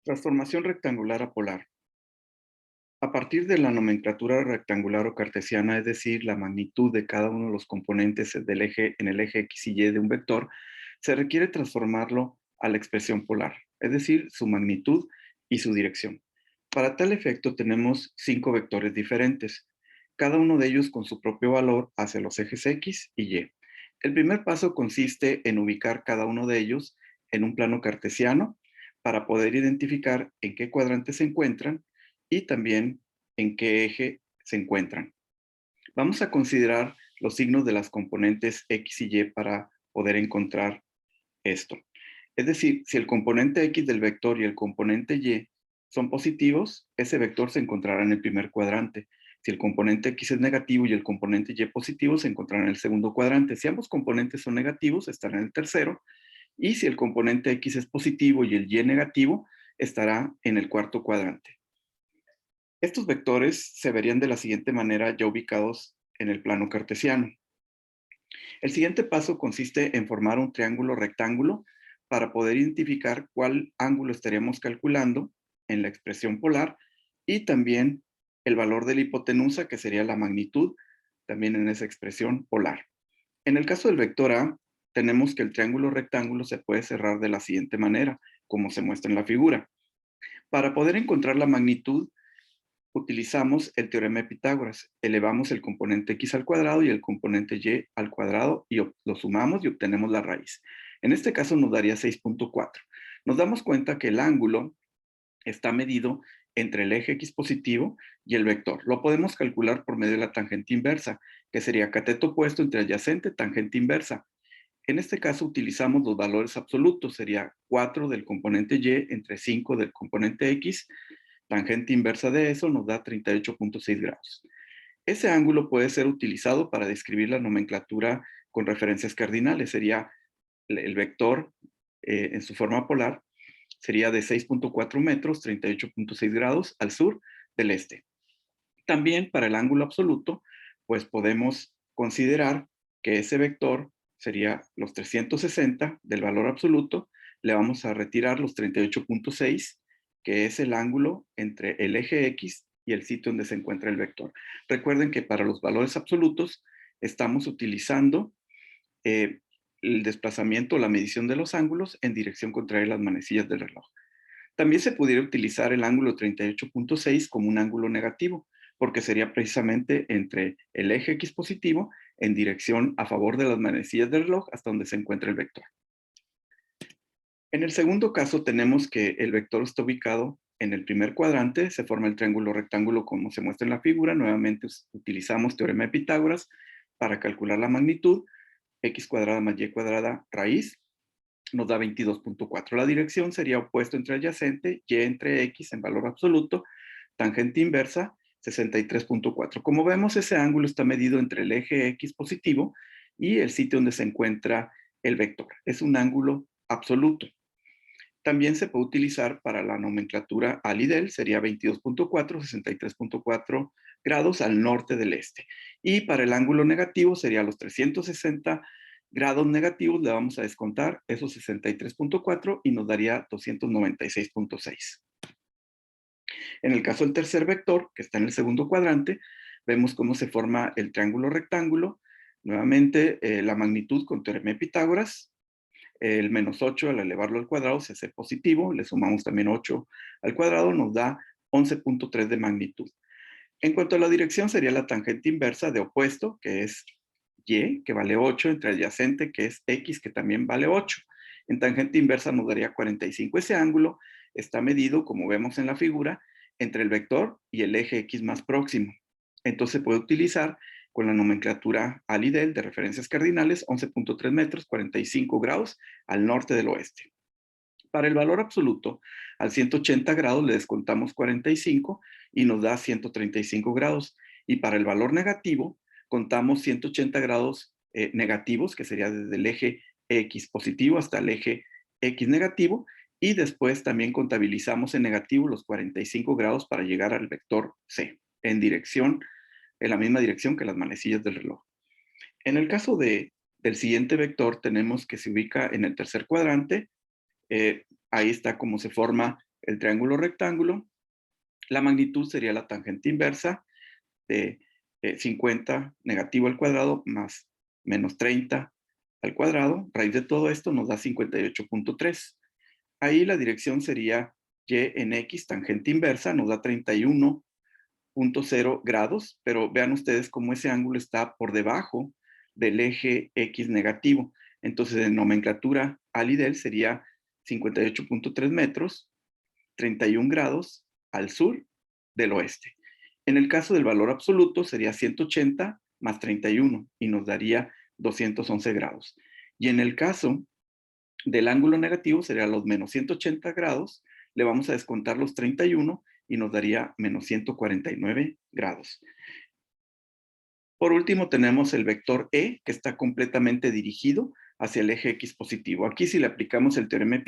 Transformación rectangular a polar. A partir de la nomenclatura rectangular o cartesiana, es decir, la magnitud de cada uno de los componentes del eje en el eje X y Y de un vector, se requiere transformarlo a la expresión polar, es decir, su magnitud y su dirección. Para tal efecto tenemos 5 vectores diferentes, cada uno de ellos con su propio valor hacia los ejes X y Y. El primer paso consiste en ubicar cada uno de ellos en un plano cartesiano para poder identificar en qué cuadrante se encuentran y también en qué eje se encuentran. Vamos a considerar los signos de las componentes X y Y para poder encontrar esto. Es decir, si el componente X del vector y el componente Y son positivos, ese vector se encontrará en el primer cuadrante. Si el componente X es negativo y el componente Y positivo, se encontrará en el segundo cuadrante. Si ambos componentes son negativos, estará en el tercero. Y si el componente X es positivo y el Y negativo, estará en el cuarto cuadrante. Estos vectores se verían de la siguiente manera ya ubicados en el plano cartesiano. El siguiente paso consiste en formar un triángulo rectángulo para poder identificar cuál ángulo estaríamos calculando en la expresión polar y también el valor de la hipotenusa, que sería la magnitud, también en esa expresión polar. En el caso del vector A, tenemos que el triángulo rectángulo se puede cerrar de la siguiente manera, como se muestra en la figura. Para poder encontrar la magnitud, utilizamos el teorema de Pitágoras. Elevamos el componente x al cuadrado y el componente y al cuadrado y lo sumamos y obtenemos la raíz. En este caso nos daría 6.4. Nos damos cuenta que el ángulo está medido entre el eje x positivo y el vector. Lo podemos calcular por medio de la tangente inversa, que sería cateto opuesto entre adyacente, tangente inversa. En este caso utilizamos los valores absolutos, sería 4 del componente y entre 5 del componente x. Tangente inversa de eso nos da 38.6 grados. Ese ángulo puede ser utilizado para describir la nomenclatura con referencias cardinales. Sería el vector en su forma polar, sería de 6.4 metros, 38.6 grados al sur del este. También para el ángulo absoluto, pues podemos considerar que ese vector sería los 360 del valor absoluto, le vamos a retirar los 38.6, que es el ángulo entre el eje X y el sitio donde se encuentra el vector. Recuerden que para los valores absolutos estamos utilizando el desplazamiento, la medición de los ángulos en dirección contraria a las manecillas del reloj. También se pudiera utilizar el ángulo 38.6 como un ángulo negativo, porque sería precisamente entre el eje X positivo en dirección a favor de las manecillas del reloj hasta donde se encuentra el vector. En el segundo caso tenemos que el vector está ubicado en el primer cuadrante, se forma el triángulo rectángulo como se muestra en la figura. Nuevamente utilizamos teorema de Pitágoras para calcular la magnitud, x cuadrada más y cuadrada raíz, nos da 22.4. La dirección sería opuesto entre adyacente, y entre x en valor absoluto, tangente inversa, 63.4. Como vemos, ese ángulo está medido entre el eje x positivo y el sitio donde se encuentra el vector. Es un ángulo absoluto. También se puede utilizar para la nomenclatura al y del, sería 22.4, 63.4 grados al norte del este. Y para el ángulo negativo sería los 360 grados negativos, le vamos a descontar esos 63.4 y nos daría 296.6. En el caso del tercer vector, que está en el segundo cuadrante, vemos cómo se forma el triángulo rectángulo. Nuevamente, la magnitud con teorema de Pitágoras. El menos 8 al elevarlo al cuadrado se hace positivo, le sumamos también 8 al cuadrado, nos da 11.3 de magnitud. En cuanto a la dirección, sería la tangente inversa de opuesto, que es y, que vale 8, entre adyacente, que es x, que también vale 8. En tangente inversa nos daría 45. Ese ángulo está medido, como vemos en la figura, entre el vector y el eje x más próximo. Entonces se puede utilizar con la nomenclatura al y del de referencias cardinales, 11.3 metros, 45 grados al norte del oeste. Para el valor absoluto, al 180 grados le descontamos 45 y nos da 135 grados. Y para el valor negativo, contamos 180 grados negativos, que sería desde el eje X positivo hasta el eje X negativo, y después también contabilizamos en negativo los 45 grados para llegar al vector C, en la misma dirección que las manecillas del reloj. En el caso del siguiente vector, tenemos que se ubica en el tercer cuadrante. Ahí está cómo se forma el triángulo rectángulo, la magnitud sería la tangente inversa de 50 negativo al cuadrado más menos 30 al cuadrado. Raíz de todo esto nos da 58.3. Ahí la dirección sería y en x, tangente inversa, nos da 31.0 grados, pero vean ustedes cómo ese ángulo está por debajo del eje x negativo. Entonces, en nomenclatura al y del sería 58.3 metros, 31 grados al sur del oeste. En el caso del valor absoluto sería 180 más 31 y nos daría 211 grados. Y en el caso del ángulo negativo sería los menos 180 grados, le vamos a descontar los 31 y nos daría menos 149 grados. Por último tenemos el vector E, que está completamente dirigido hacia el eje X positivo. Aquí si le aplicamos el teorema de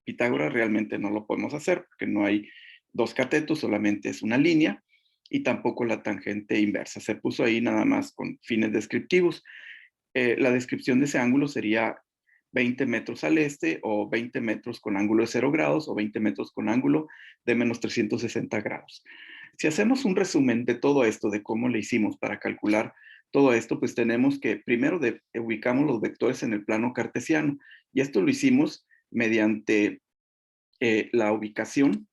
Pitágoras realmente no lo podemos hacer porque no hay dos catetos, solamente es una línea y tampoco la tangente inversa. Se puso ahí nada más con fines descriptivos. La descripción de ese ángulo sería 20 metros al este o 20 metros con ángulo de 0 grados o 20 metros con ángulo de menos 360 grados. Si hacemos un resumen de todo esto, de cómo le hicimos para calcular todo esto, pues tenemos que primero ubicamos los vectores en el plano cartesiano y esto lo hicimos mediante la ubicación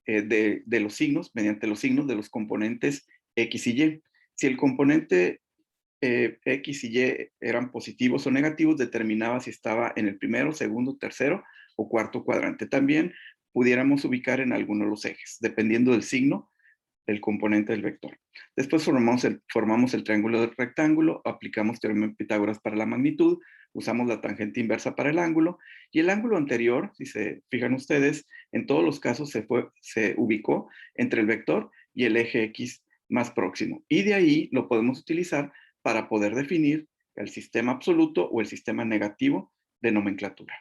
de los signos, mediante los signos de los componentes X y Y. Si el componente X y Y eran positivos o negativos, determinaba si estaba en el primero, segundo, tercero o cuarto cuadrante. También pudiéramos ubicar en alguno de los ejes, dependiendo del signo del componente del vector. Después formamos el triángulo del rectángulo, aplicamos teorema de Pitágoras para la magnitud, usamos la tangente inversa para el ángulo, y el ángulo anterior, si se fijan ustedes, en todos los casos se ubicó entre el vector y el eje X más próximo. Y de ahí lo podemos utilizar para poder definir el sistema absoluto o el sistema negativo de nomenclatura.